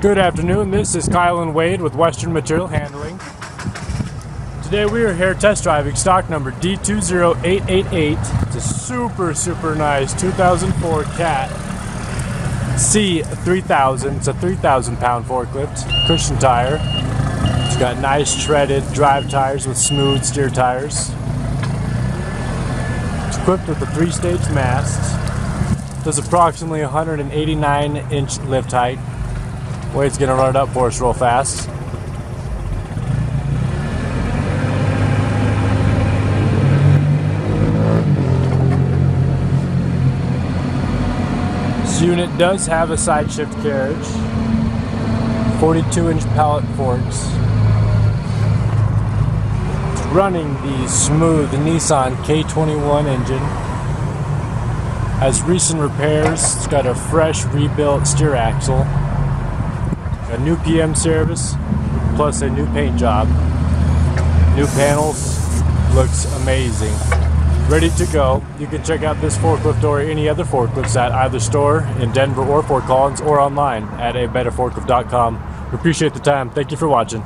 Good afternoon, this is Kyle and Wade with Western Material Handling. Today we are here test driving stock number D20888. It's a super nice 2004 Cat C3000. It's a 3,000 pound forklift, cushion tire. It's got nice treaded drive tires with smooth steer tires. It's equipped with a 3-stage mast. Does approximately 189-inch lift height. Wade's gonna run it up for us real fast. This unit does have a side shift carriage, 42-inch pallet forks. It's running the smooth Nissan K21 engine. Has recent repairs. It's got a fresh rebuilt steer axle. A new PM service, plus a new paint job. New panels, looks amazing. Ready to go. You can check out this forklift or any other forklifts at either store in Denver or Fort Collins or online at abetterforklift.com. We appreciate the time. Thank you for watching.